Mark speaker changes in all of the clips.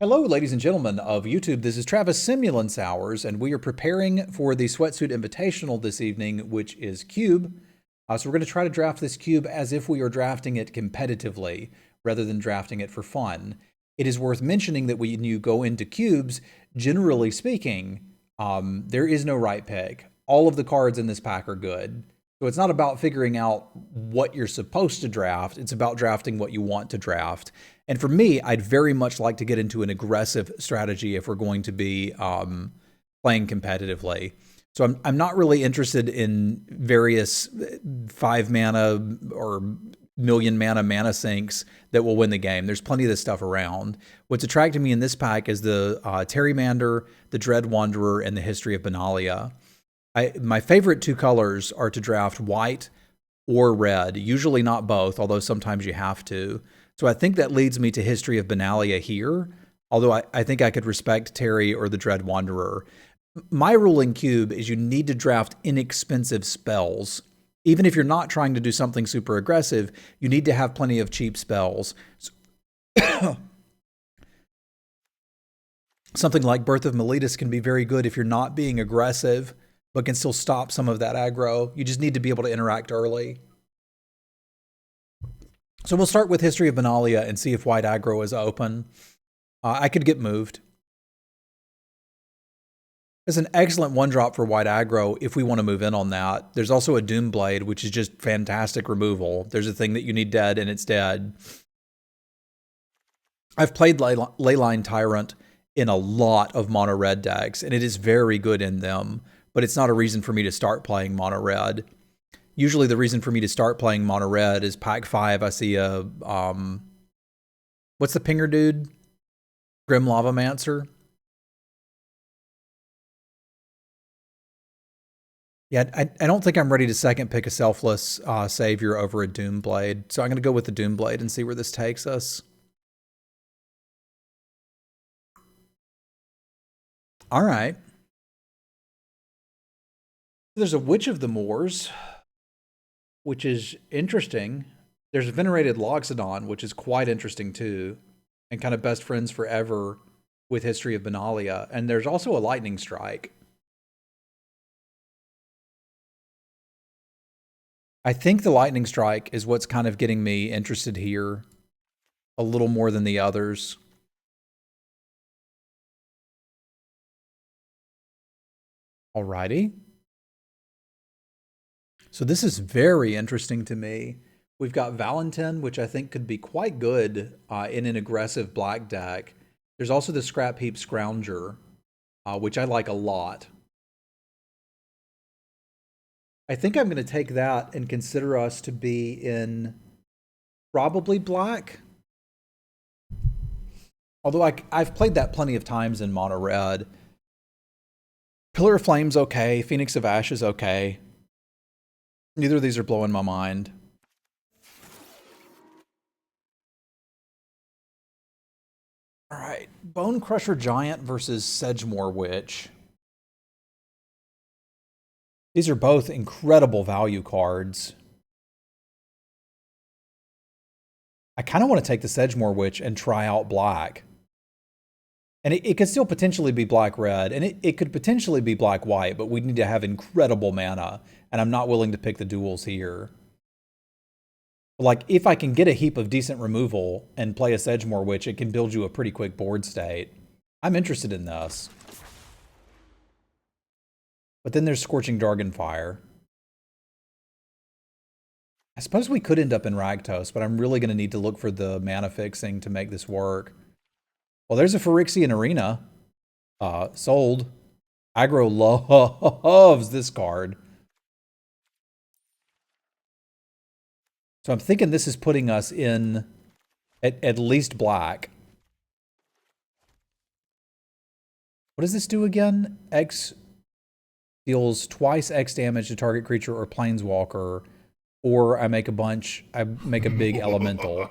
Speaker 1: Hello, ladies and gentlemen of YouTube. This is Travis Semulin Sours, and we are preparing for the Sweatsuit Invitational this evening, which is Cube. So we're going to try to draft this cube as if we are drafting it competitively, rather than drafting it for fun. It is worth mentioning that when you go into cubes, generally speaking, there is no right pick. All of the cards in this pack are good. So it's not about figuring out what you're supposed to draft. It's about drafting what you want to draft. And for me, I'd very much like to get into an aggressive strategy if we're going to be playing competitively. So I'm not really interested in various 5 mana or million mana sinks that will win the game. There's plenty of this stuff around. What's attracting me in this pack is the Terrimander, the Dread Wanderer, and the History of Benalia. My favorite two colors are to draft white or red, usually not both, although sometimes you have to. So I think that leads me to History of Benalia here, although I think I could respect Terry or the Dread Wanderer. My rule in Cube is you need to draft inexpensive spells. Even if you're not trying to do something super aggressive, you need to have plenty of cheap spells. Something like Birth of Meletus can be very good if you're not being aggressive, but can still stop some of that aggro. You just need to be able to interact early. So we'll start with History of Benalia and see if white aggro is open. I could get moved. It's an excellent one-drop for white aggro if we want to move in on that. There's also a Doomblade, which is just fantastic removal. There's a thing that you need dead, and it's dead. I've played Leyline Tyrant in a lot of mono-red decks, and it is very good in them, but it's not a reason for me to start playing mono-red. Usually the reason for me to start playing mono-red is pack 5, I see a, what's the pinger dude? Grim Lavamancer? Yeah, I don't think I'm ready to second pick a Selfless Savior over a Doomblade, so I'm going to go with the Doomblade and see where this takes us. All right. There's a Witch of the Moors, which is interesting. There's a Venerated Loxodon, which is quite interesting too, and kind of best friends forever with History of Benalia. And there's also a Lightning Strike. I think the Lightning Strike is what's kind of getting me interested here a little more than the others. Alrighty. So this is very interesting to me. We've got Valentin, which I think could be quite good in an aggressive black deck. There's also the Scrap Heap Scrounger, which I like a lot. I think I'm going to take that and consider us to be in probably black. Although I've played that plenty of times in mono red. Pillar of Flame's okay. Phoenix of Ash is okay. Neither of these are blowing my mind. All right, Bone Crusher Giant versus Sedgemoor Witch. These are both incredible value cards. I kind of want to take the Sedgemoor Witch and try out black. And it could still potentially be black-red, and it could potentially be black-white, but we need to have incredible mana, and I'm not willing to pick the duels here. Like, if I can get a heap of decent removal and play a Sedgemoor Witch, it can build you a pretty quick board state. I'm interested in this. But then there's Scorching Dragonfire. I suppose we could end up in Rakdos, but I'm really going to need to look for the mana fixing to make this work. Well, there's a Phyrexian Arena. Sold. Aggro loves this card. So I'm thinking this is putting us in at least black. What does this do again? X deals twice X damage to target creature or planeswalker, or I make a big elemental.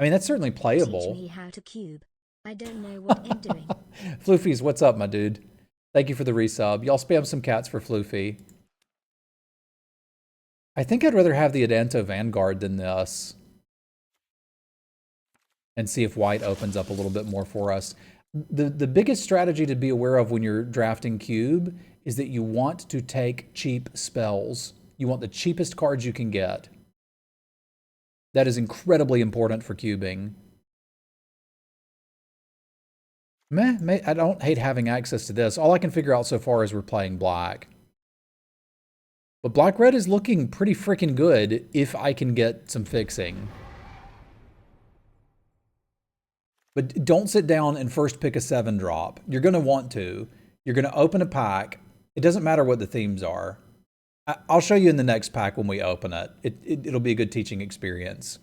Speaker 1: I mean, that's certainly playable.
Speaker 2: Teach me how to cube. I don't know what I'm doing.
Speaker 1: Floofy's, what's up, my dude? Thank you for the resub. Y'all spam some cats for Floofy. I think I'd rather have the Adanto Vanguard than this. and see if white opens up a little bit more for us. The biggest strategy to be aware of when you're drafting cube is that you want to take cheap spells. You want the cheapest cards you can get. That is incredibly important for cubing. I don't hate having access to this. All I can figure out so far is we're playing black. But black-red is looking pretty freaking good if I can get some fixing. But don't sit down and first pick a 7-drop. You're going to want to. You're going to open a pack. It doesn't matter what the themes are. I'll show you in the next pack when we open it. It'll be a good teaching experience.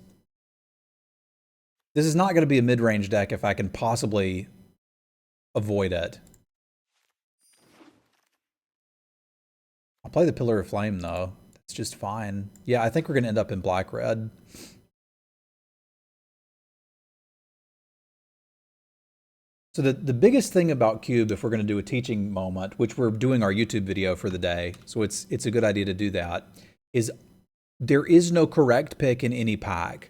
Speaker 1: This is not going to be a mid-range deck if I can possibly avoid it. I'll play the Pillar of Flame, though. That's just fine. Yeah, I think we're going to end up in black-red. So the biggest thing about cube, if we're going to do a teaching moment, which we're doing our YouTube video for the day, so it's a good idea to do that, is there is no correct pick in any pack.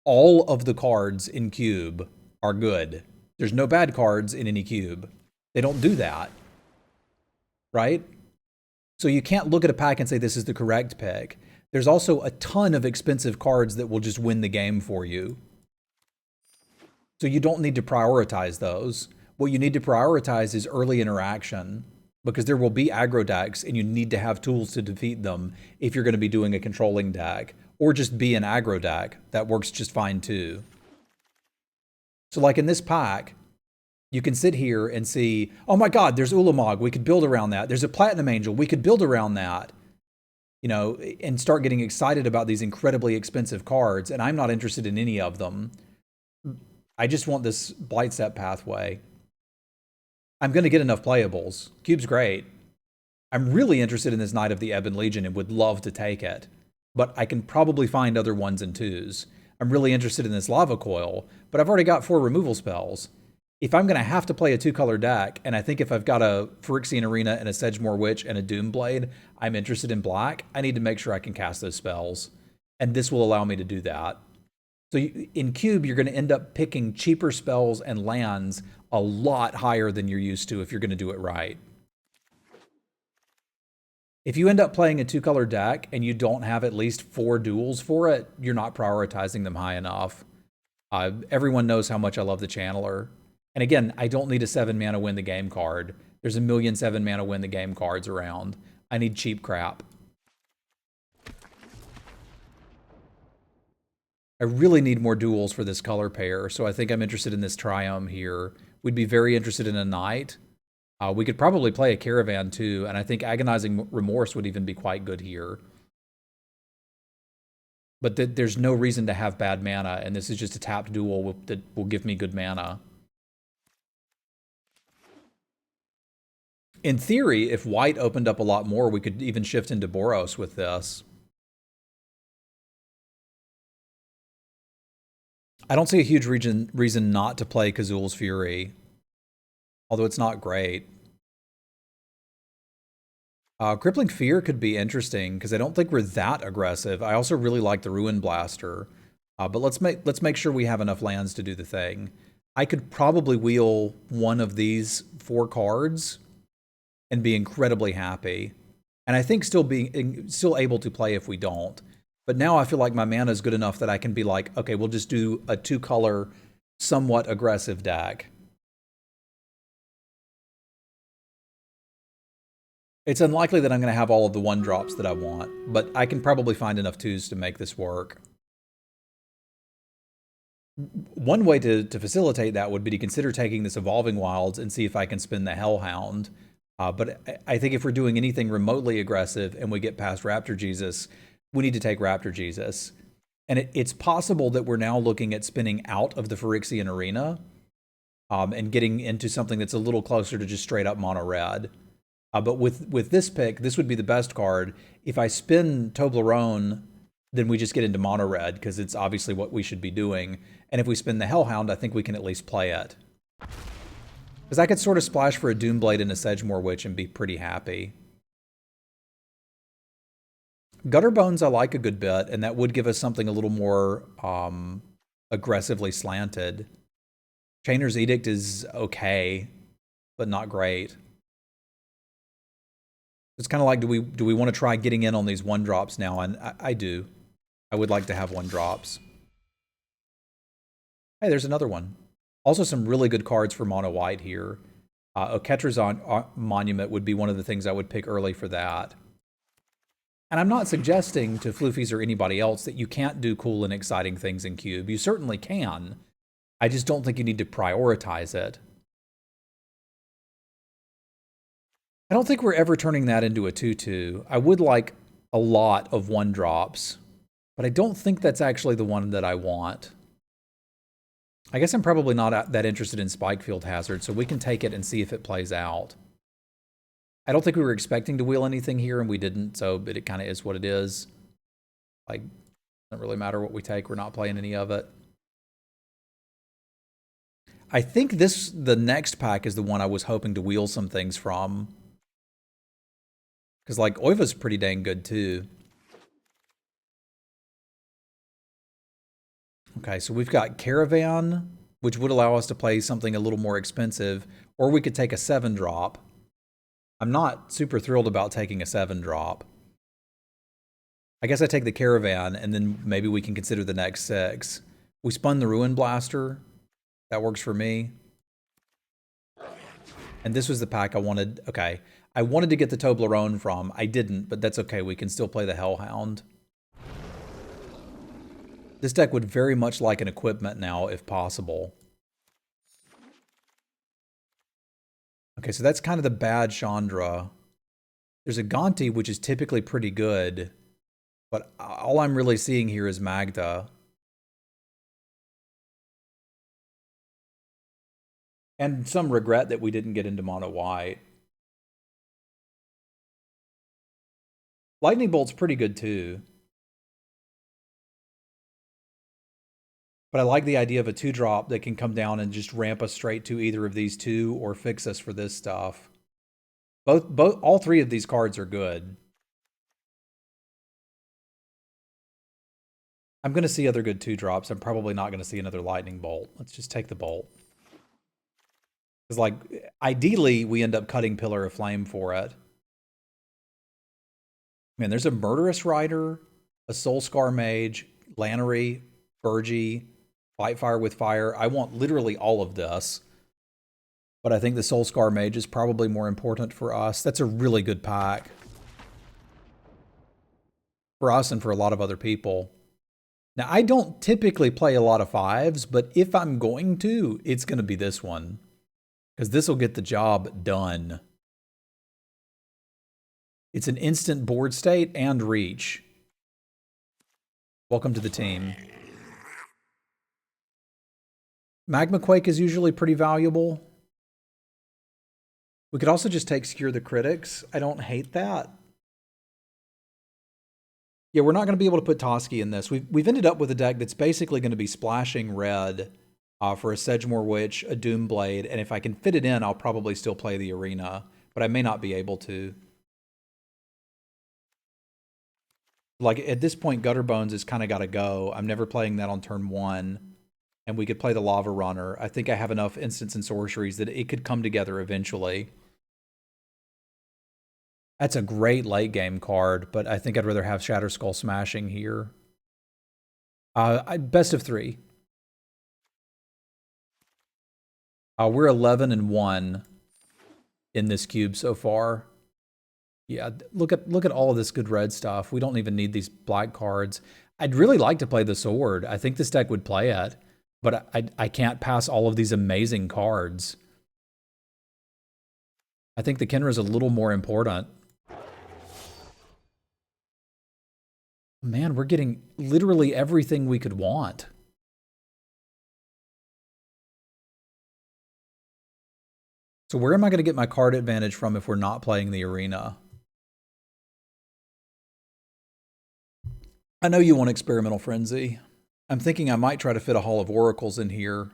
Speaker 1: All of the cards in cube are good. There's no bad cards in any cube. They don't do that, right? So you can't look at a pack and say this is the correct pick. There's also a ton of expensive cards that will just win the game for you. So you don't need to prioritize those. What you need to prioritize is early interaction, because there will be aggro decks and you need to have tools to defeat them if you're going to be doing a controlling deck, or just be an aggro deck. That works just fine too. So like in this pack, you can sit here and see, oh my God, there's Ulamog. We could build around that. There's a Platinum Angel. We could build around that. You know, and start getting excited about these incredibly expensive cards, and I'm not interested in any of them. I just want this Blightstep pathway. I'm going to get enough playables. Cube's great. I'm really interested in this Knight of the Ebon Legion and would love to take it, but I can probably find other 1s and 2s. I'm really interested in this Lava Coil, but I've already got 4 removal spells. If I'm going to have to play a 2-color deck, and I think if I've got a Phyrexian Arena and a Sedgemoor Witch and a Doomblade, I'm interested in black, I need to make sure I can cast those spells. And this will allow me to do that. So in cube, you're going to end up picking cheaper spells and lands a lot higher than you're used to if you're going to do it right. If you end up playing a 2-color deck and you don't have at least 4 duels for it, you're not prioritizing them high enough. Everyone knows how much I love the Channeler. And again, I don't need a 7-mana win the game card. There's a million 7-mana win the game cards around. I need cheap crap. I really need more duels for this color pair, so I think I'm interested in this Triumph here. We'd be very interested in a Knight. We could probably play a Caravan too, and I think Agonizing Remorse would even be quite good here. But there's no reason to have bad mana, and this is just a tapped duel that will give me good mana. In theory, if white opened up a lot more, we could even shift into Boros with this. I don't see a huge reason not to play Kazul's Fury, although it's not great. Crippling Fear could be interesting because I don't think we're that aggressive. I also really like the Ruin Blaster, but let's make sure we have enough lands to do the thing. I could probably wheel one of these 4 cards and be incredibly happy, and I think still able to play if we don't. But now I feel like my mana is good enough that I can be like, okay, we'll just do a 2-color, somewhat aggressive deck. It's unlikely that I'm going to have all of the 1-drops that I want, but I can probably find enough 2s to make this work. One way to facilitate that would be to consider taking this Evolving Wilds and see if I can spin the Hellhound. But I think if we're doing anything remotely aggressive and we get past Raptor Jesus, we need to take Raptor Jesus. And it's possible that we're now looking at spinning out of the Phyrexian Arena and getting into something that's a little closer to just straight up mono red. But with this pick, this would be the best card. If I spin Toblerone, then we just get into mono red because it's obviously what we should be doing. And if we spin the Hellhound, I think we can at least play it. Because I could sort of splash for a Doomblade and a Sedgemoor Witch and be pretty happy. Gutter Bones I like a good bit, and that would give us something a little more aggressively slanted. Chainer's Edict is okay, but not great. It's kind of like, do we want to try getting in on these 1-drops now? And I do. I would like to have 1-drops. Hey, there's another one. Also some really good cards for mono white here. Oketra's Monument would be one of the things I would pick early for that. And I'm not suggesting to Floofies or anybody else that you can't do cool and exciting things in Cube. You certainly can. I just don't think you need to prioritize it. I don't think we're ever turning that into a 2/2. I would like a lot of 1-drops, but I don't think that's actually the one that I want. I guess I'm probably not that interested in Spikefield Hazard, so we can take it and see if it plays out. I don't think we were expecting to wheel anything here, and we didn't, so but it kind of is what it is. Like, doesn't really matter what we take. We're not playing any of it. I think the next pack is the one I was hoping to wheel some things from. Because, like, Oiva's pretty dang good, too. Okay, so we've got Caravan, which would allow us to play something a little more expensive, or we could take a 7-drop. I'm not super thrilled about taking a 7-drop. I guess I take the Caravan, and then maybe we can consider the next 6. We spun the Ruin Blaster. That works for me. And this was the pack I wanted. Okay, I wanted to get the Toblerone from. I didn't, but that's okay. We can still play the Hellhound. This deck would very much like an equipment now, if possible. Okay, so that's kind of the bad Chandra. There's a Gonti, which is typically pretty good, but all I'm really seeing here is Magda. And some regret that we didn't get into mono white. Lightning Bolt's pretty good too. But I like the idea of a 2-drop that can come down and just ramp us straight to either of these two or fix us for this stuff. All 3 of these cards are good. I'm going to see other good 2-drops. I'm probably not going to see another Lightning Bolt. Let's just take the Bolt. Because, like, ideally, we end up cutting Pillar of Flame for it. Man, there's a Murderous Rider, a Soulscar Mage, Lannery, Burgie, Fight Fire with Fire. I want literally all of this. But I think the Soulscar Mage is probably more important for us. That's a really good pack. For us and for a lot of other people. Now, I don't typically play a lot of 5s, but if I'm going to, it's going to be this one. Because this will get the job done. It's an instant board state and reach. Welcome to the team. Magma Quake is usually pretty valuable. We could also just take Skewer the Critics. I don't hate that. Yeah, we're not going to be able to put Toski in this. We've ended up with a deck that's basically going to be splashing red for a Sedgemoor Witch, a Doomblade, and if I can fit it in, I'll probably still play the Arena, but I may not be able to. Like, at this point, Gutterbones has kind of got to go. I'm never playing that on turn 1, and we could play the Lava Runner. I think I have enough instants and sorceries that it could come together eventually. That's a great late game card, but I think I'd rather have Shatterskull Smashing here. Best of 3. We're 11-1 in this cube so far. Yeah, look at all of this good red stuff. We don't even need these black cards. I'd really like to play the Sword. I think this deck would play it, but I can't pass all of these amazing cards. I think the Kenra's a little more important. Man, we're getting literally everything we could want. So where am I going to get my card advantage from if we're not playing the Arena? I know you want Experimental Frenzy. I'm thinking I might try to fit a Hall of Oracles in here.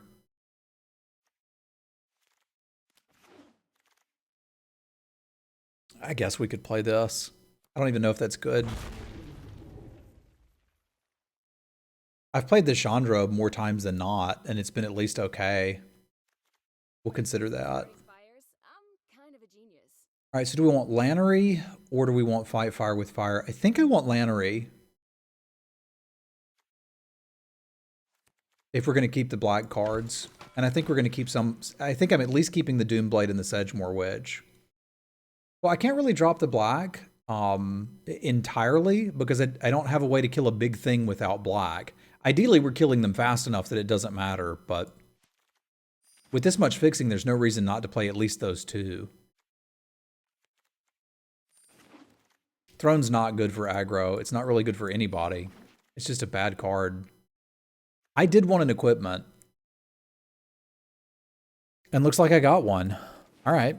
Speaker 1: I guess we could play this. I don't even know if that's good. I've played the Chandra more times than not, and it's been at least okay. We'll consider that. All right, so do we want Lannery or do we want Fight Fire with Fire? I think I want Lannery. If we're going to keep the black cards. And I think we're going to keep some... I think I'm at least keeping the Doomblade and the Sedgemoor Wedge. Well, I can't really drop the black entirely because I don't have a way to kill a big thing without black. Ideally, we're killing them fast enough that it doesn't matter, but with this much fixing, there's no reason not to play at least those two. Throne's not good for aggro. It's not really good for anybody. It's just a bad card. I did want an equipment. And looks like I got one. All right.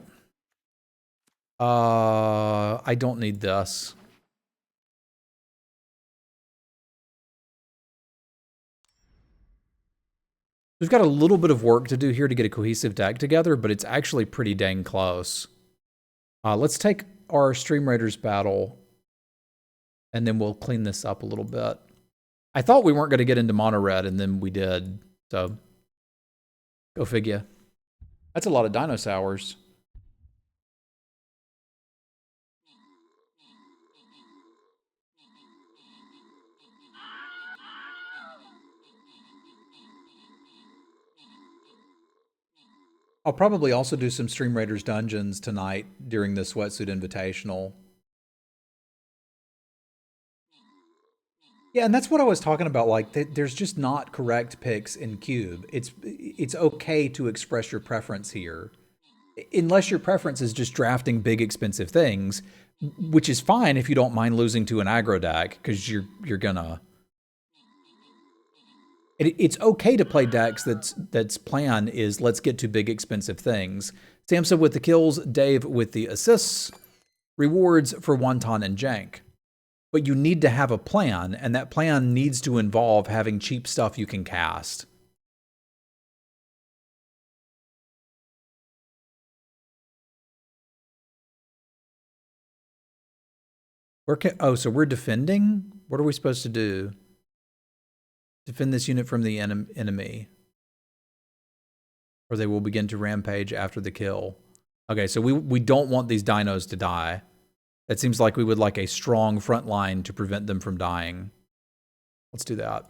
Speaker 1: I don't need this. We've got a little bit of work to do here to get a cohesive deck together, but it's actually pretty dang close. Let's take our Stream Raiders battle, and then we'll clean this up a little bit. I thought we weren't going to get into mono red, and then we did. So, go figure. That's a lot of dinosaurs. I'll probably also do some Stream Raiders dungeons tonight during the Sweatsuit Invitational. Yeah, and that's what I was talking about. Like, there's just not correct picks in Cube. It's okay to express your preference here, unless your preference is just drafting big, expensive things, which is fine if you don't mind losing to an aggro deck because you're gonna. It's okay to play decks that's plan is let's get to big, expensive things. Samsa with the kills, Dave with the assists, rewards for Wonton and Jank. But you need to have a plan, and that plan needs to involve having cheap stuff you can cast. Oh, so we're defending? What are we supposed to do? Defend this unit from the enemy. Or they will begin to rampage after the kill. Okay, so we don't want these dinos to die. It seems like we would like a strong front line to prevent them from dying. Let's do that.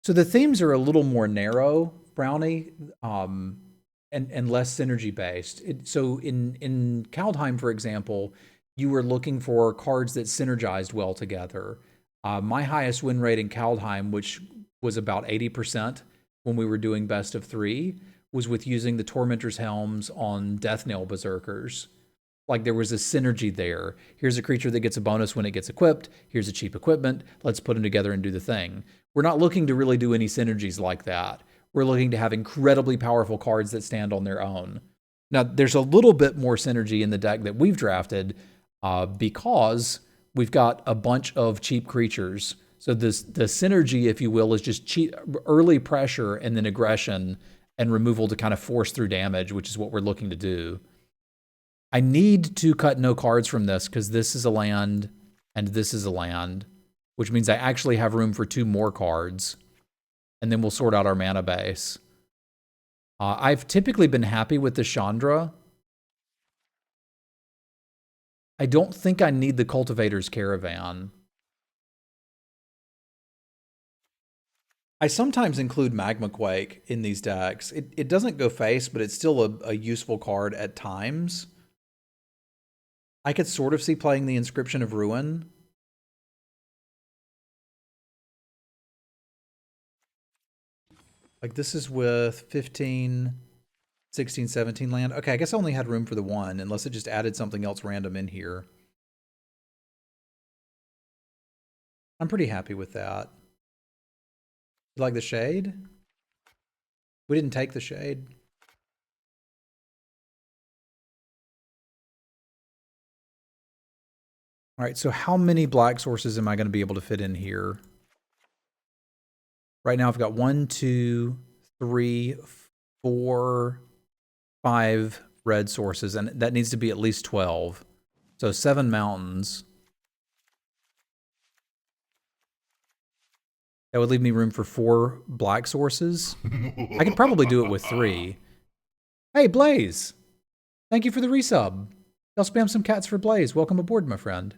Speaker 1: So the themes are a little more narrow, Brownie, and less synergy-based. So in Kaldheim, for example, you were looking for cards that synergized well together. My highest win rate in Kaldheim, which was about 80% when we were doing best of 3, was with using the Tormentor's Helms on Deathnail Berserkers. Like there was a synergy there. Here's a creature that gets a bonus when it gets equipped. Here's a cheap equipment. Let's put them together and do the thing. We're not looking to really do any synergies like that. We're looking to have incredibly powerful cards that stand on their own. Now, there's a little bit more synergy in the deck that we've drafted because we've got a bunch of cheap creatures. So the synergy, if you will, is just cheap, early pressure and then aggression and removal to kind of force through damage, which is what we're looking to do. I need to cut no cards from this because this is a land and this is a land, which means I actually have room for 2 more cards. And then we'll sort out our mana base. I've typically been happy with the Chandra. I don't think I need the Cultivator's Caravan. I sometimes include Magma Quake in these decks. It doesn't go face, but it's still a useful card at times. I could sort of see playing the Inscription of Ruin. Like this is with 15, 16, 17 land. Okay, I guess I only had room for the 1, unless it just added something else random in here. I'm pretty happy with that. You like the shade? We didn't take the shade. All right, so how many black sources am I going to be able to fit in here? Right now I've got 1, 2, 3, 4, 5 red sources, and that needs to be at least 12. So 7 mountains. That would leave me room for 4 black sources. I could probably do it with 3. Hey, Blaze! Thank you for the resub. Y'all spam some cats for Blaze. Welcome aboard, my friend.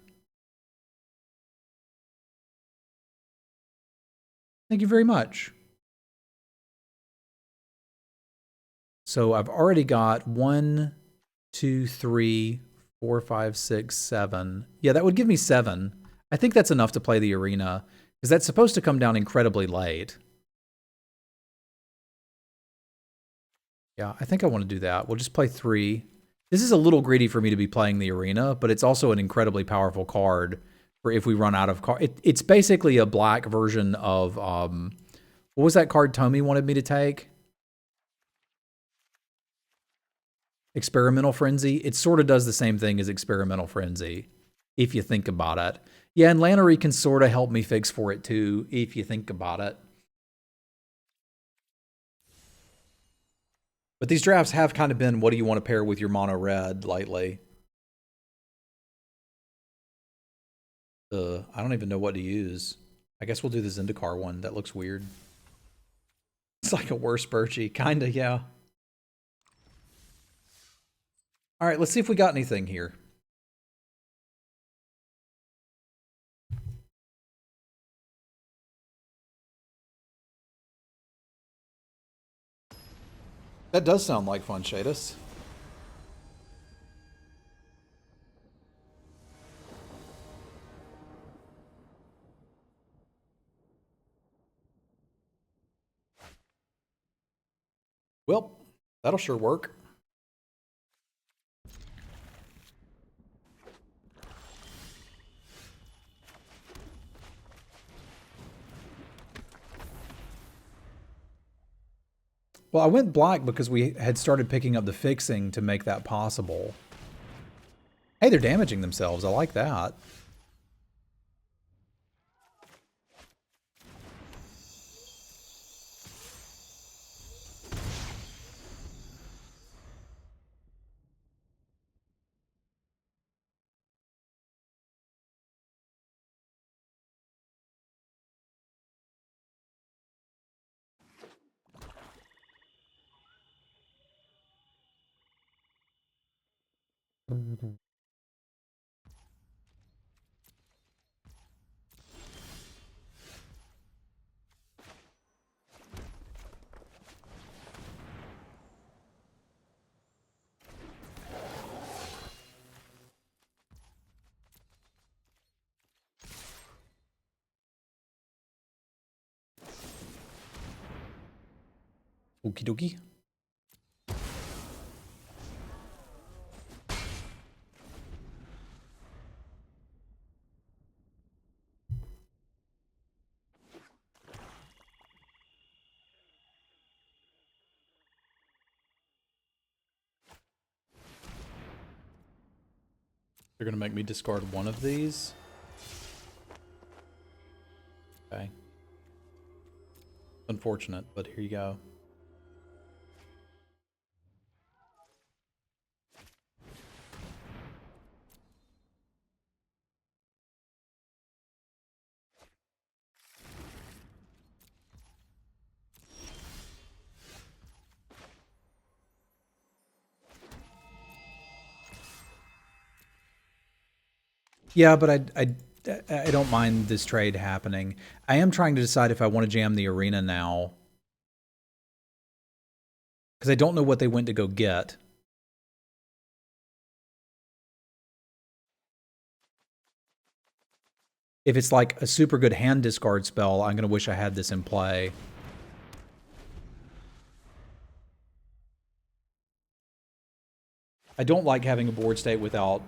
Speaker 1: Thank you very much. So I've already got 1, 2, 3, 4, 5, 6, 7. Yeah, that would give me 7. I think that's enough to play the arena, because that's supposed to come down incredibly late. Yeah, I think I want to do that. We'll just play 3. This is a little greedy for me to be playing the arena, but it's also an incredibly powerful card for if we run out of card. It's basically a black version of, what was that card Tommy wanted me to take? Experimental Frenzy. It sort of does the same thing as Experimental Frenzy, if you think about it. Yeah, and Lannery can sort of help me fix for it too, if you think about it. But these drafts have kind of been, what do you want to pair with your mono red lately? I don't even know what to use. I guess we'll do the Zendikar one. That looks weird. It's like a worse Birchie. Kinda, yeah. All right, let's see if we got anything here. That does sound like fun, Shadis. Well, that'll sure work. Well, I went black because we had started picking up the fixing to make that possible. Hey, they're damaging themselves. I like that. Okie dokie. They're going to make me discard one of these. Okay. Unfortunate, but here you go. Yeah, but I don't mind this trade happening. I am trying to decide if I want to jam the arena now. Because I don't know what they went to go get. If it's like a super good hand discard spell, I'm going to wish I had this in play. I don't like having a board state without...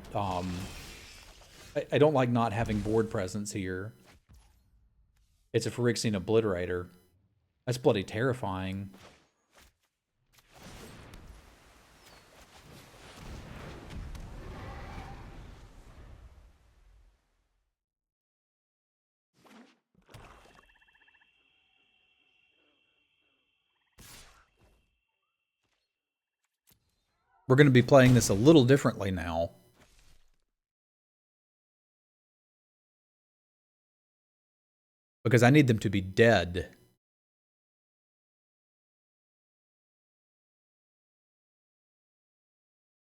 Speaker 1: I don't like not having board presence here. It's a Phyrexian Obliterator. That's bloody terrifying. We're going to be playing this a little differently now. Because I need them to be dead.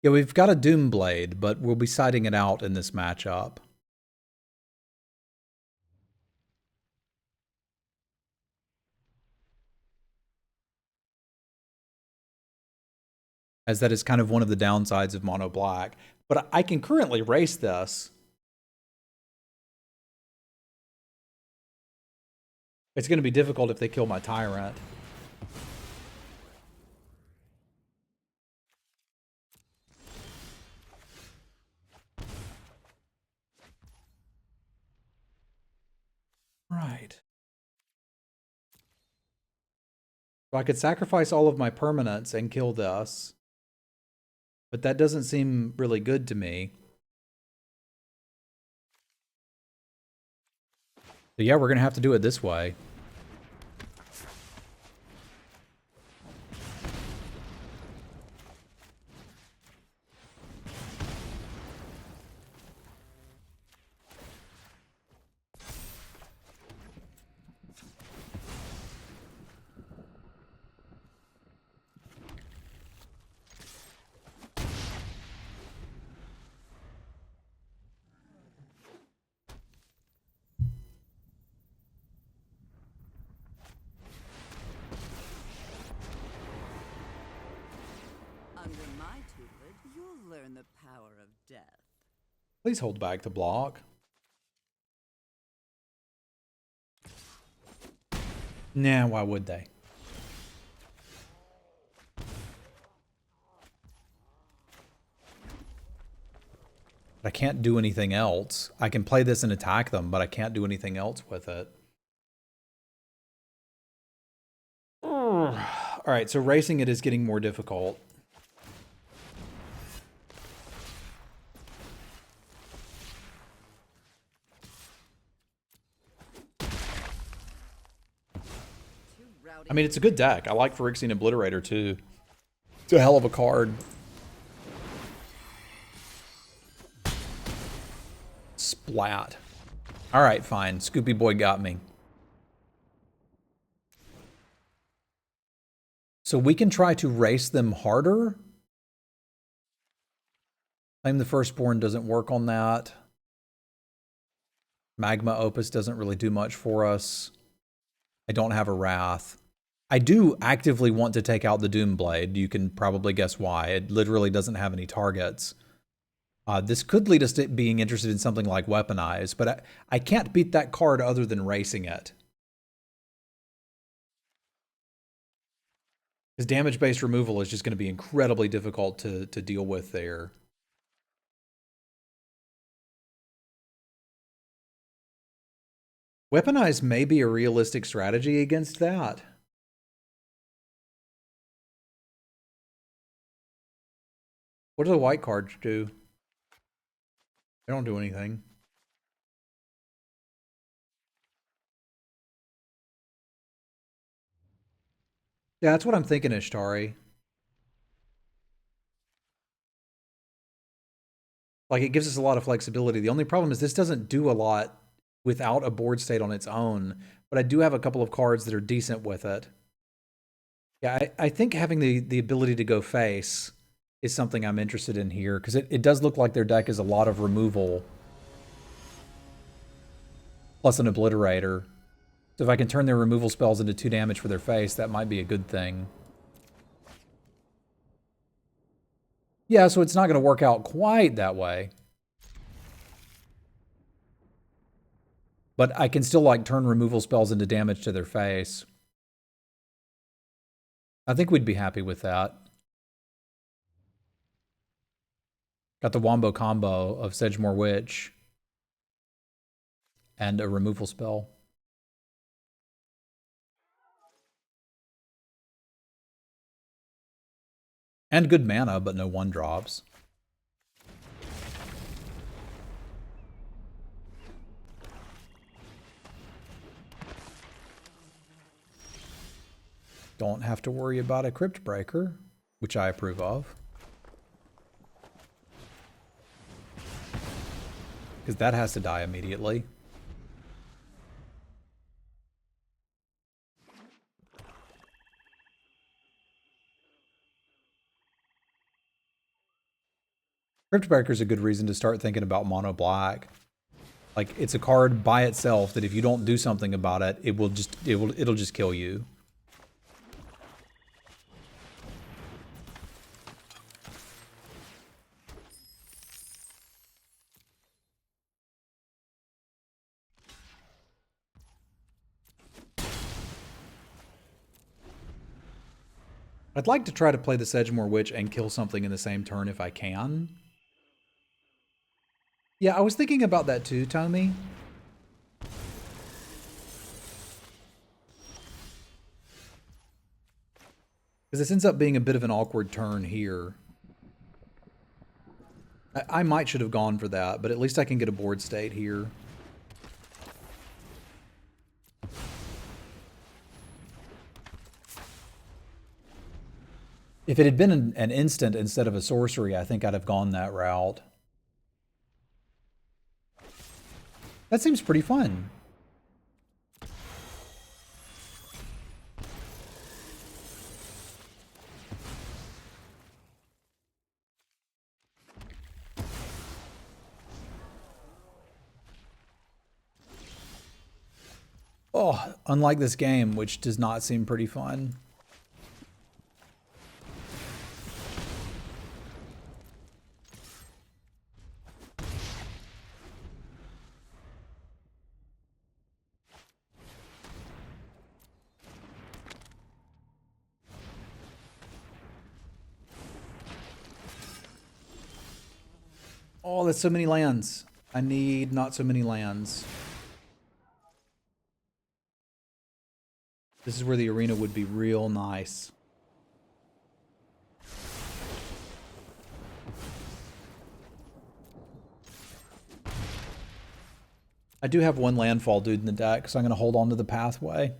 Speaker 1: Yeah, we've got a Doom Blade, but we'll be siding it out in this matchup. As that is kind of one of the downsides of mono black. But I can currently race this. It's going to be difficult if they kill my Tyrant. Right. So I could sacrifice all of my permanents and kill this. But that doesn't seem really good to me. So yeah, we're going to have to do it this way.
Speaker 3: Under my tutelage, you'll learn the power of death.
Speaker 1: Please hold back to block. Nah, why would they? I can't do anything else. I can play this and attack them, but I can't do anything else with it. All right, so racing it is getting more difficult. I mean, it's a good deck. I like Phyrexian Obliterator, too. It's a hell of a card. Splat. All right, fine. Scoopy Boy got me. So we can try to race them harder. Claim the Firstborn doesn't work on that. Magma Opus doesn't really do much for us. I don't have a Wrath. I do actively want to take out the Doom Blade. You can probably guess why. It literally doesn't have any targets. This could lead us to being interested in something like Weaponize, but I can't beat that card other than racing it. Because damage-based removal is just going to be incredibly difficult to deal with there. Weaponize may be a realistic strategy against that. What do the white cards do? They don't do anything. Yeah, that's what I'm thinking, Ishtari. Like, it gives us a lot of flexibility. The only problem is this doesn't do a lot without a board state on its own, but I do have a couple of cards that are decent with it. Yeah, I think having the ability to go face is something I'm interested in here, because it does look like their deck is a lot of removal plus an Obliterator. So if I can turn their removal spells into 2 damage for their face, that might be a good thing. Yeah, so it's not going to work out quite that way. But I can still, like, turn removal spells into damage to their face. I think we'd be happy with that. Got the Wombo combo of Sedgemoor Witch and a removal spell. And good mana, but no 1-drops. Don't have to worry about a Crypt Breaker, which I approve of. Because that has to die immediately. Cryptobreaker is a good reason to start thinking about mono black. Like, it's a card by itself that if you don't do something about it, it'll just kill you. I'd like to try to play the Sedgemoor Witch and kill something in the same turn if I can. Yeah, I was thinking about that too, Tommy. Because this ends up being a bit of an awkward turn here. I might should have gone for that, but at least I can get a board state here. If it had been an instant instead of a sorcery, I think I'd have gone that route. That seems pretty fun. Oh, unlike this game, which does not seem pretty fun. Oh, that's so many lands. I need not so many lands. This is where the arena would be real nice. I do have one landfall dude in the deck, so I'm going to hold on to the pathway.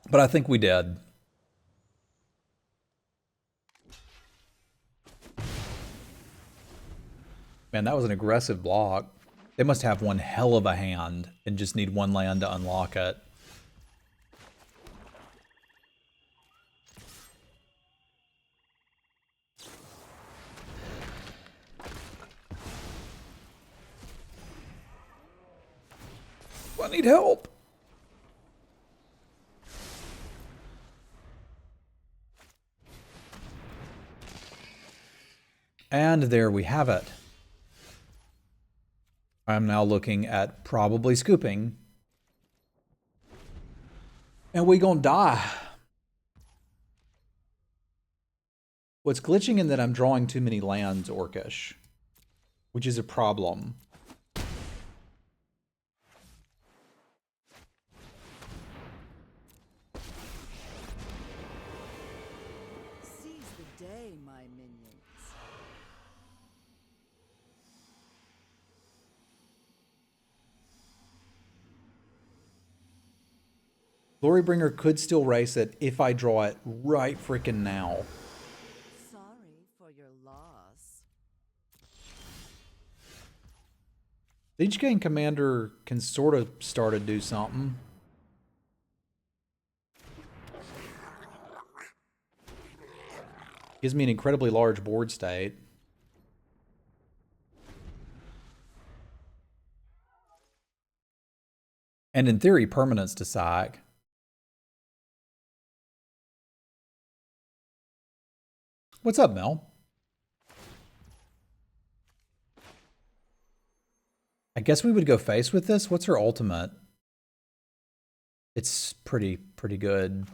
Speaker 1: But I think we did. Man, that was an aggressive block. They must have one hell of a hand and just need one land to unlock it. I need help. And there we have it. I'm now looking at probably scooping. And we gonna die. What's glitching in that I'm drawing too many lands, Orcish, which is a problem.
Speaker 3: Seize the day, my minions.
Speaker 1: Glorybringer could still race it if I draw it right frickin' now.
Speaker 3: Sorry for your loss.
Speaker 1: Siege Gang Commander can sort of start to do something. Gives me an incredibly large board state. And in theory, permanence to sack. What's up, Mel? I guess we would go face with this. What's her ultimate? It's pretty good.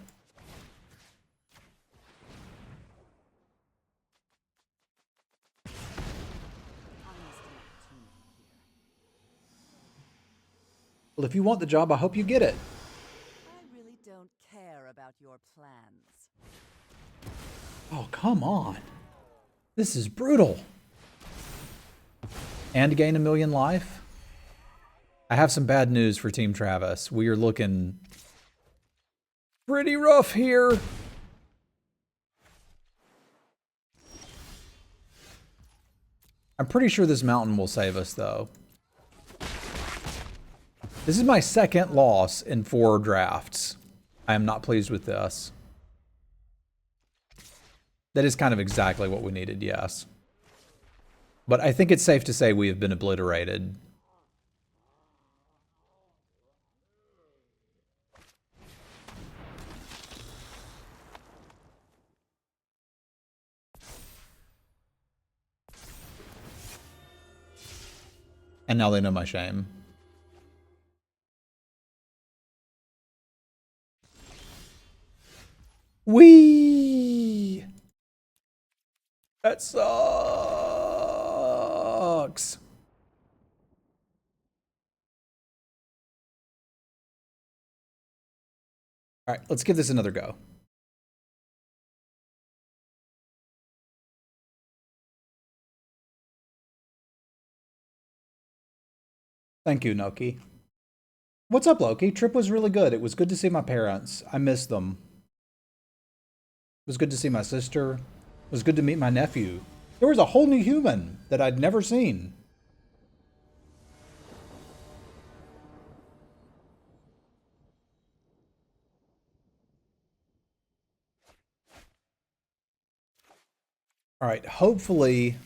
Speaker 1: Well, if you want the job, I hope you get it.
Speaker 3: I really don't care about your plans.
Speaker 1: Oh, come on. This is brutal. And gain 1,000,000 life? I have some bad news for Team Travis. We are looking pretty rough here. I'm pretty sure this mountain will save us, though. This is my second loss in 4 drafts. I am not pleased with this. That is kind of exactly what we needed, yes. But I think it's safe to say we have been obliterated. And now they know my shame. Whee! That sucks. All right, let's give this another go. Thank you, Noki. What's up, Loki? Trip was really good. It was good to see my parents. I miss them. It was good to see my sister. It was good to meet my nephew. There was a whole new human that I'd never seen. All right, hopefully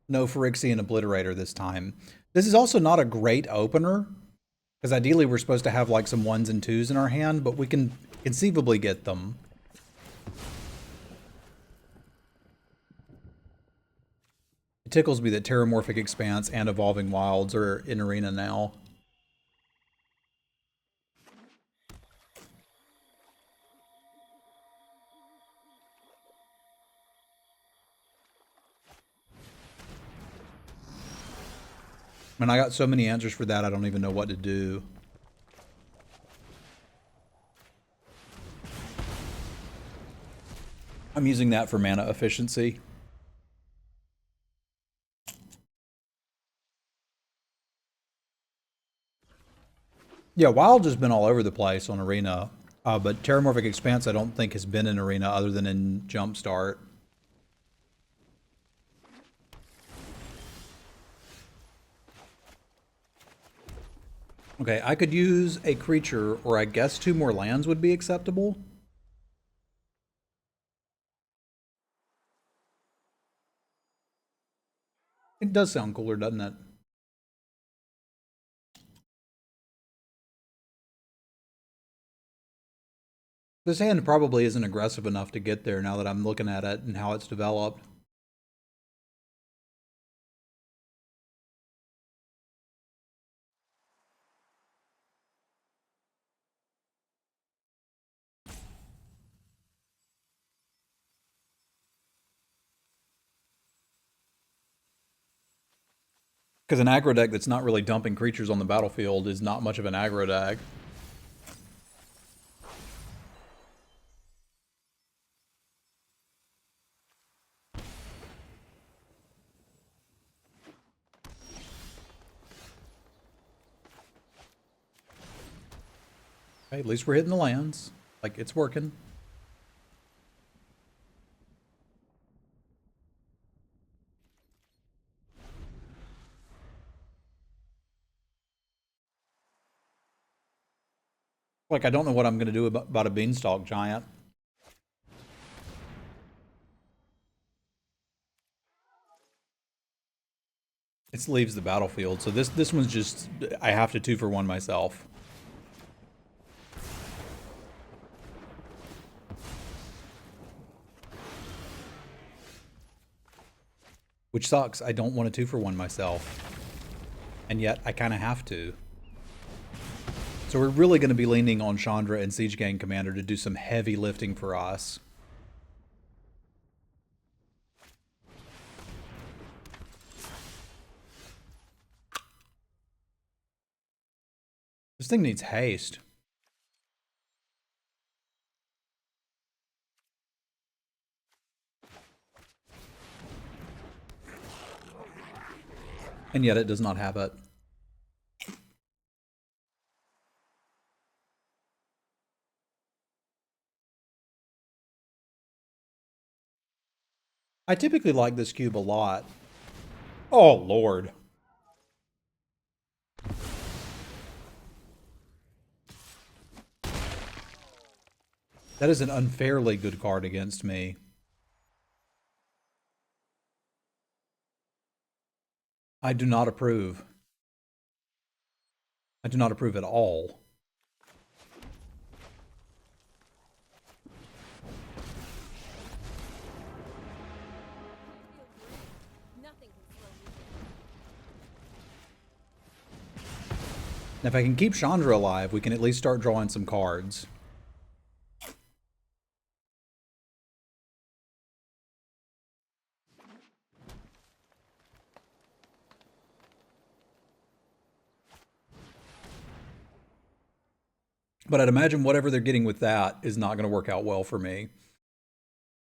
Speaker 1: no Phyrexian Obliterator this time. This is also not a great opener, because ideally we're supposed to have like some 1s and 2s in our hand, but we can conceivably get them. It tickles me that Terramorphic Expanse and Evolving Wilds are in Arena now. And I got so many answers for that, I don't even know what to do. I'm using that for mana efficiency. Yeah, Wild has been all over the place on Arena, but Terramorphic Expanse I don't think has been in Arena other than in Jumpstart. Okay, I could use a creature, or I guess 2 more lands would be acceptable. It does sound cooler, doesn't it? This hand probably isn't aggressive enough to get there now that I'm looking at it and how it's developed. Because an aggro deck that's not really dumping creatures on the battlefield is not much of an aggro deck. Okay, at least we're hitting the lands. Like, it's working. Like, I don't know what I'm going to do about a Beanstalk Giant. It leaves the battlefield, so this one's just, I have to 2-for-1 myself. Which sucks. I don't want to 2-for-1 myself. And yet, I kind of have to. So we're really going to be leaning on Chandra and Siege Gang Commander to do some heavy lifting for us. This thing needs haste. And yet it does not have it. I typically like this cube a lot. Oh, Lord. That is an unfairly good card against me. I do not approve. I do not approve at all. Now, if I can keep Chandra alive, we can at least start drawing some cards. But I'd imagine whatever they're getting with that is not going to work out well for me.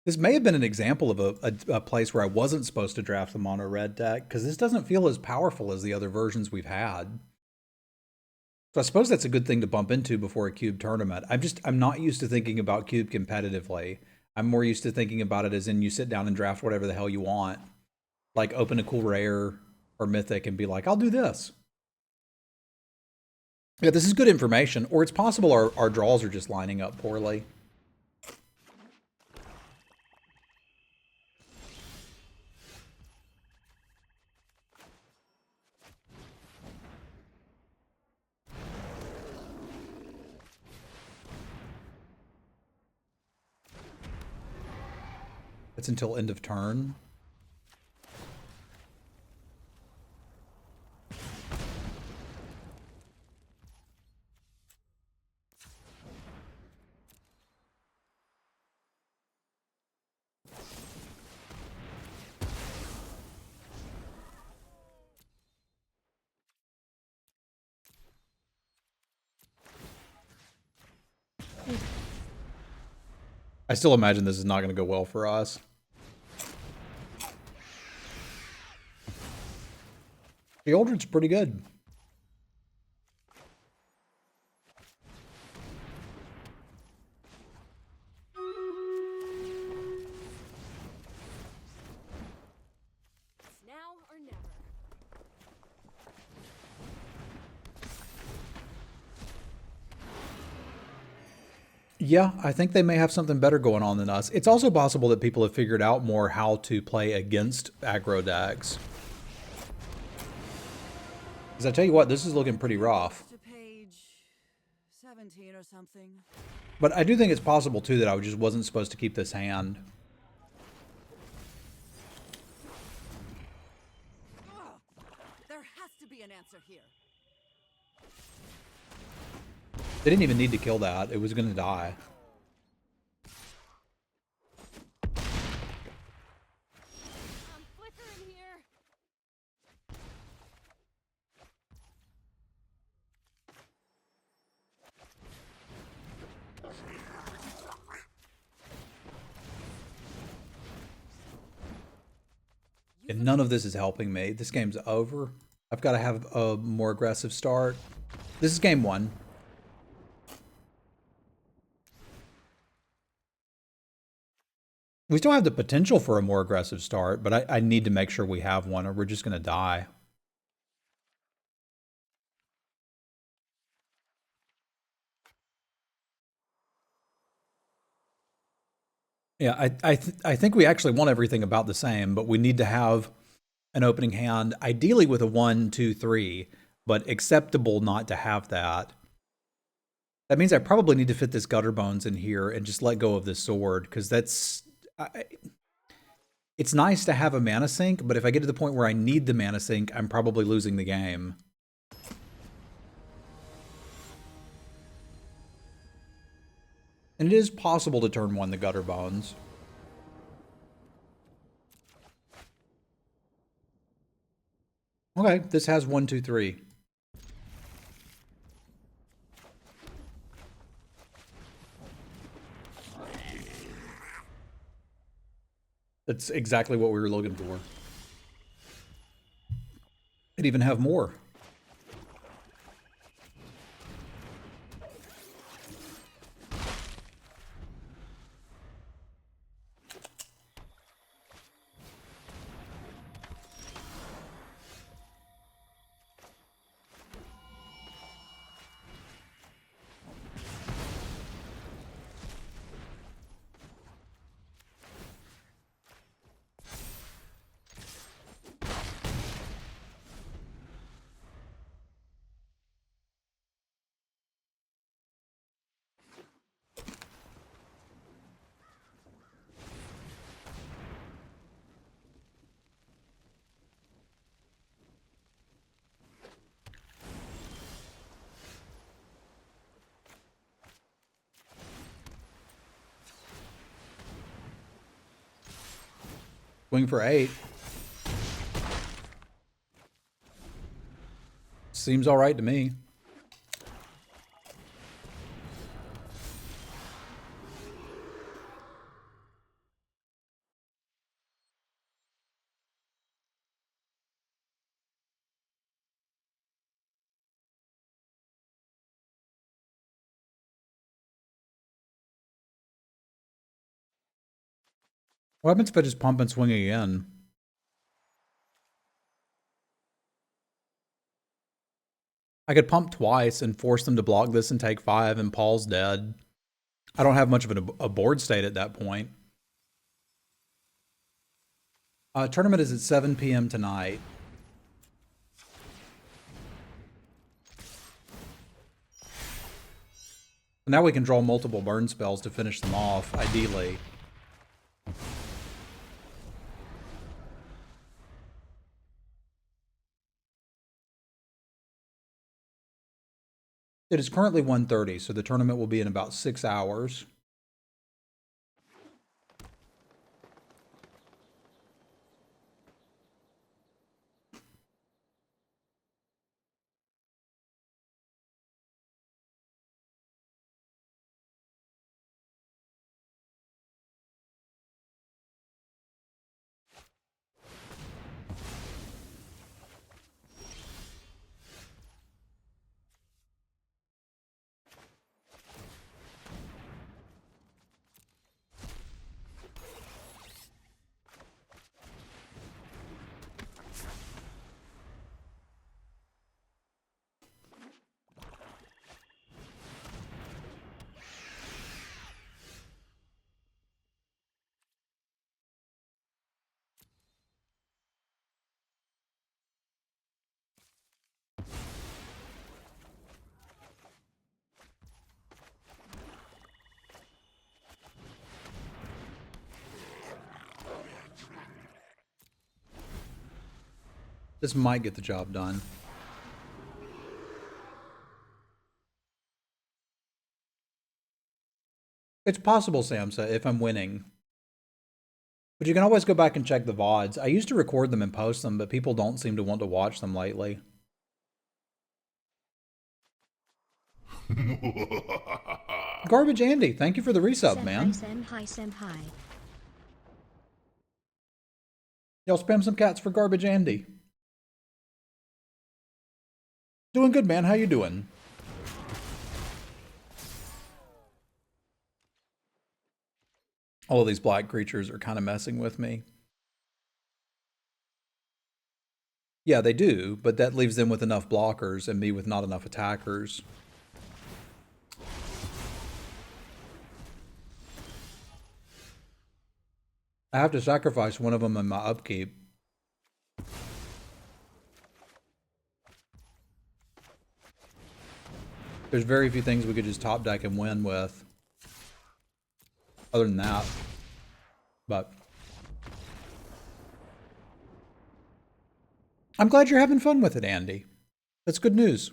Speaker 1: This may have been an example of a place where I wasn't supposed to draft the mono red deck, because this doesn't feel as powerful as the other versions we've had. So I suppose that's a good thing to bump into before a cube tournament. I'm not used to thinking about cube competitively. I'm more used to thinking about it as in you sit down and draft whatever the hell you want. Like open a cool rare or mythic and be like, I'll do this. Yeah, this is good information. Or it's possible our draws are just lining up poorly. It's until end of turn. I still imagine this is not going to go well for us. The Eldritch's pretty good.
Speaker 4: Now or never.
Speaker 1: Yeah, I think they may have something better going on than us. It's also possible that people have figured out more how to play against aggro decks. Because I tell you what, this is looking pretty rough.
Speaker 3: To page 17 or something.
Speaker 1: But I do think it's possible, too, that I just wasn't supposed to keep this hand.
Speaker 3: There has to be an answer here.
Speaker 1: They didn't even need to kill that. It was going to die.
Speaker 4: I'm flickering here.
Speaker 1: And none of this is helping me. This game's over. I've got to have a more aggressive start. This is game one. We still have the potential for a more aggressive start, but I need to make sure we have one or we're just going to die. Yeah, I think we actually want everything about the same, but we need to have an opening hand, ideally with a 1, 2, 3, but acceptable not to have that. That means I probably need to fit this Gutter Bones in here and just let go of this sword, because that's... it's nice to have a mana sink, but if I get to the point where I need the mana sink, I'm probably losing the game. And it is possible to turn one the Gutter Bones. Okay, this has 1, 2, 3. That's exactly what we were looking for. It'd even have more. Swing for 8. Seems all right to me. What happens if I just pump and swing again? I could pump twice and force them to block this and take 5, and Paul's dead. I don't have much of a board state at that point. Tournament is at 7 p.m. tonight. Now we can draw multiple burn spells to finish them off, ideally. It is currently 1:30, so the tournament will be in about 6 hours. This might get the job done. It's possible, Samsa, if I'm winning. But you can always go back and check the VODs. I used to record them and post them, but people don't seem to want to watch them lately. Garbage Andy, thank you for the resub, man.
Speaker 2: Sem hi.
Speaker 1: Y'all spam some cats for Garbage Andy. Doing good, man. How you doing? All of these black creatures are kind of messing with me. Yeah, they do, but that leaves them with enough blockers and me with not enough attackers. I have to sacrifice one of them in my upkeep. There's very few things we could just top deck and win with. Other than that. But I'm glad you're having fun with it, Andy. That's good news.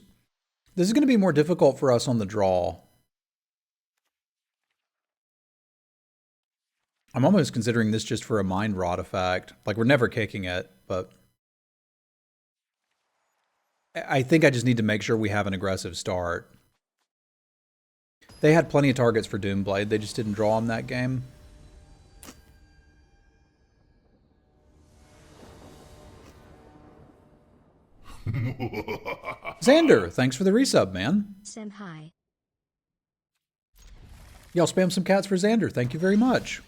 Speaker 1: This is going to be more difficult for us on the draw. I'm almost considering this just for a mind rot effect. Like, we're never kicking it, but I think I just need to make sure we have an aggressive start. They had plenty of targets for Doomblade. They just didn't draw them that game. Xander, thanks for the resub, man.
Speaker 2: Sem hi.
Speaker 1: Y'all spam some cats for Xander. Thank you very much.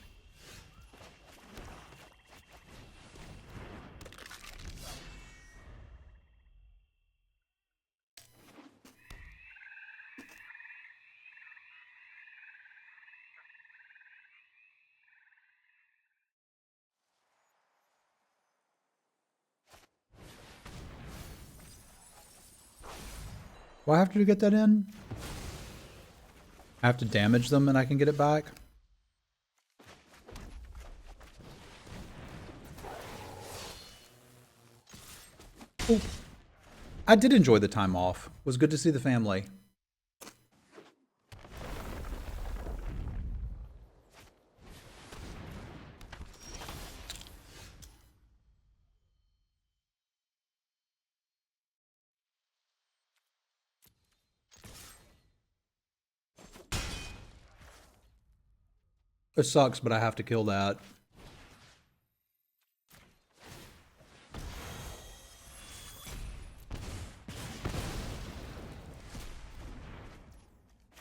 Speaker 1: Do I have to get that in? I have to damage them and I can get it back? Ooh. I did enjoy the time off. It was good to see the family. It sucks, but I have to kill that.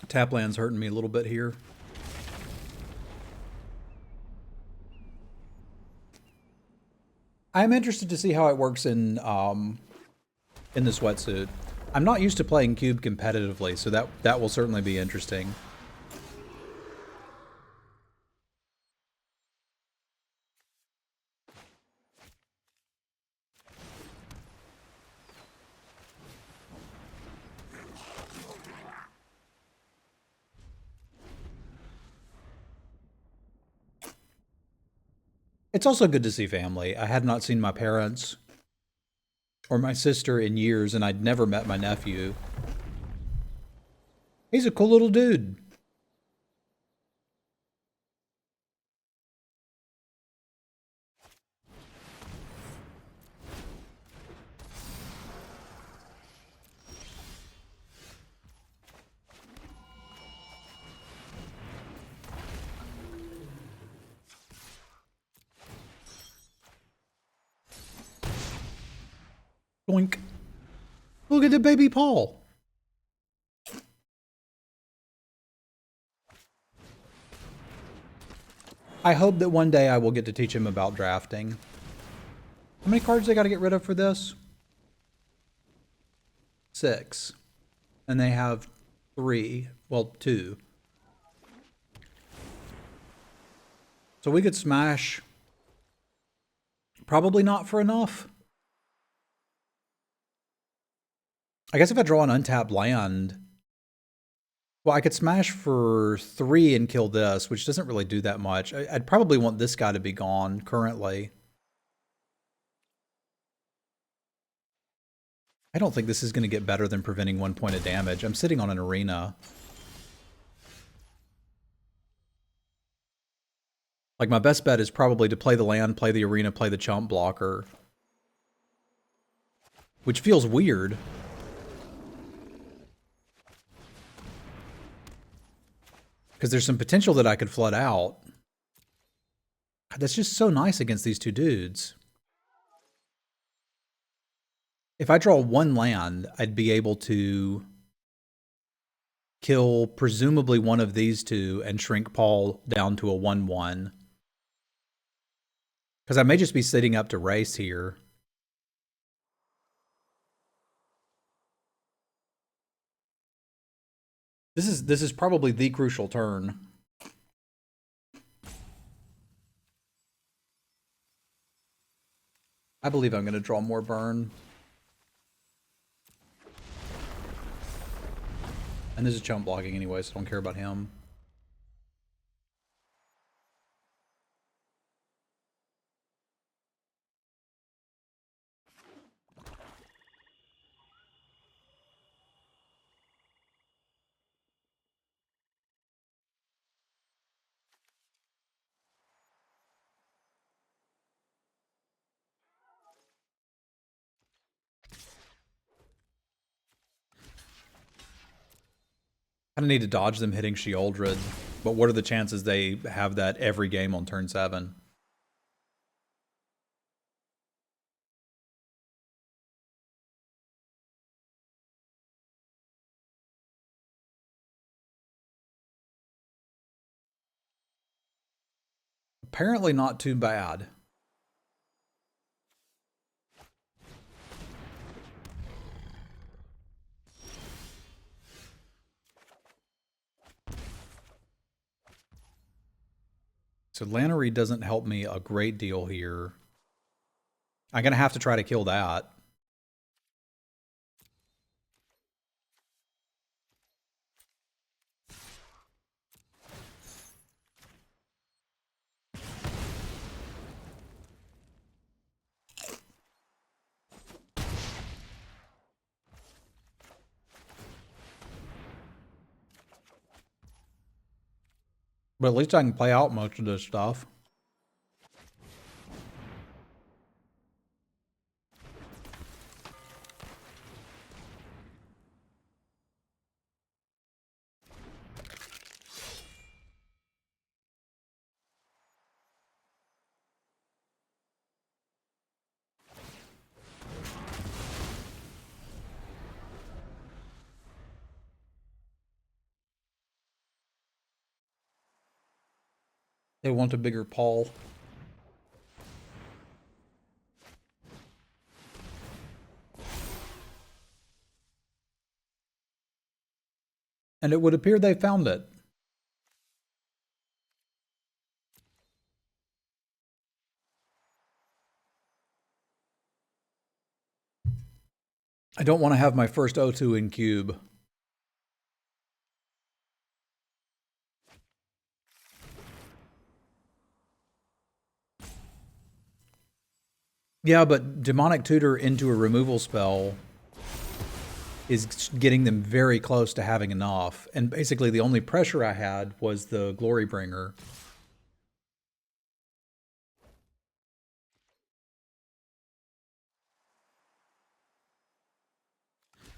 Speaker 1: Tapland's hurting me a little bit here. I'm interested to see how it works in the sweatsuit. I'm not used to playing cube competitively, so that will certainly be interesting. It's also good to see family. I had not seen my parents or my sister in years, and I'd never met my nephew. He's a cool little dude. Boink. Look at the baby Paul. I hope that one day I will get to teach him about drafting. How many cards they got to get rid of for this? 6. And they have 3. Well, 2. So we could smash. Probably not for enough. I guess if I draw an untapped land, well, I could smash for 3 and kill this, which doesn't really do that much. I'd probably want this guy to be gone currently. I don't think this is going to get better than preventing 1 point of damage. I'm sitting on an arena. Like, my best bet is probably to play the land, play the arena, play the chump blocker. Which feels weird. Because there's some potential that I could flood out. God, that's just so nice against these two dudes. If I draw 1 land, I'd be able to kill presumably one of these two and shrink Paul down to a 1/1. Because I may just be sitting up to race here. This is probably the crucial turn. I believe I'm going to draw more burn. And this is chump blocking anyway, so I don't care about him. I need to dodge them hitting Sheoldred, but what are the chances they have that every game on turn 7? Apparently not too bad. So Lannery doesn't help me a great deal here. I'm going to have to try to kill that. But at least I can play out most of this stuff. They want a bigger paw. And it would appear they found it. I don't want to have my first O2 in cube. Yeah, but Demonic Tutor into a removal spell is getting them very close to having enough. And basically the only pressure I had was the Glorybringer.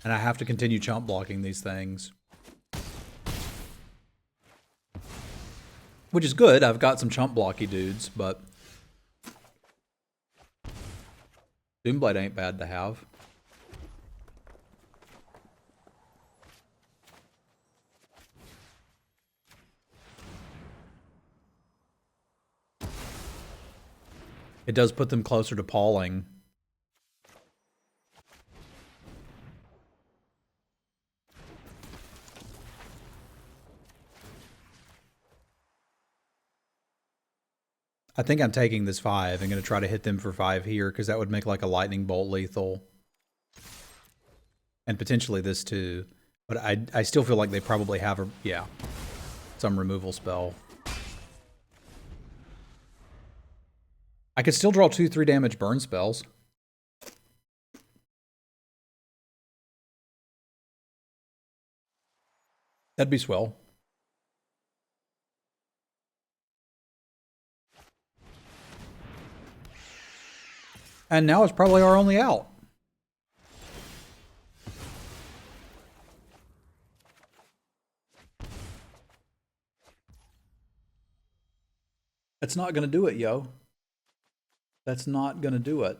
Speaker 1: And I have to continue chump blocking these things. Which is good. I've got some chump blocky dudes, but Doomblade ain't bad to have. It does put them closer to palling. I think I'm taking this 5. I'm going to try to hit them for 5 here, because that would make like a lightning bolt lethal. And potentially this too. But I still feel like they probably have a, yeah, some removal spell. I could still draw 2 3 damage burn spells. That'd be swell. And now it's probably our only out. That's not going to do it, yo. That's not going to do it.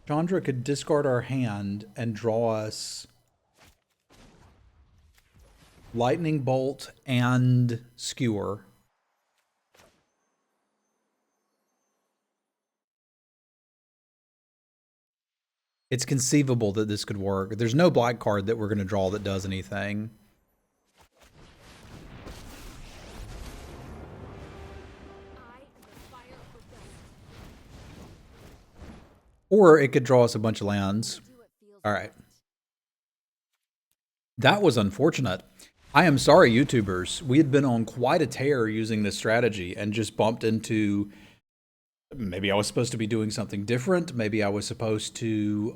Speaker 1: Chandra could discard our hand and draw us Lightning Bolt and Skewer. It's conceivable that this could work. There's no black card that we're going to draw that does anything. Or it could draw us a bunch of lands. All right. That was unfortunate. I am sorry, YouTubers. We had been on quite a tear using this strategy and just bumped into... Maybe I was supposed to be doing something different. Maybe I was supposed to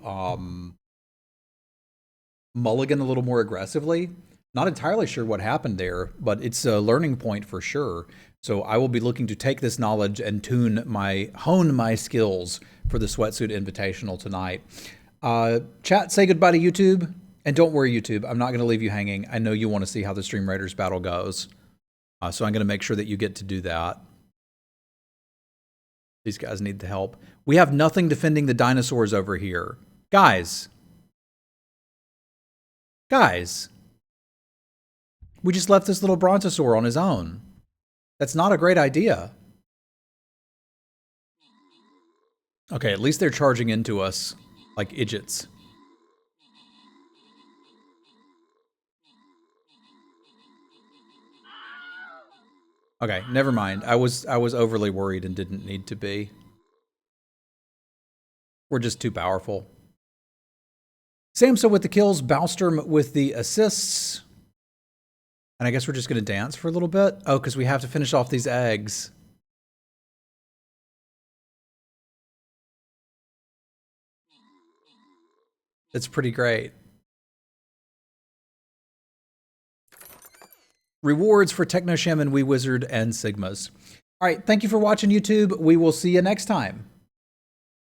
Speaker 1: mulligan a little more aggressively. Not entirely sure what happened there, but it's a learning point for sure. So I will be looking to take this knowledge and hone my skills for the Sweatsuit Invitational tonight. Chat, say goodbye to YouTube. And don't worry, YouTube, I'm not going to leave you hanging. I know you want to see how the Stream Raiders battle goes. So I'm going to make sure that you get to do that. These guys need the help. We have nothing defending the dinosaurs over here. Guys. Guys. We just left this little brontosaur on his own. That's not a great idea. Okay, at least they're charging into us like idiots. Okay, never mind. I was overly worried and didn't need to be. We're just too powerful. Samsa with the kills, Bowstrom with the assists. And I guess we're just going to dance for a little bit. Oh, because we have to finish off these eggs. It's pretty great. Rewards for Techno Shaman, Wee Wizard, and Sigmas. All right, thank you for watching, YouTube. We will see you next time.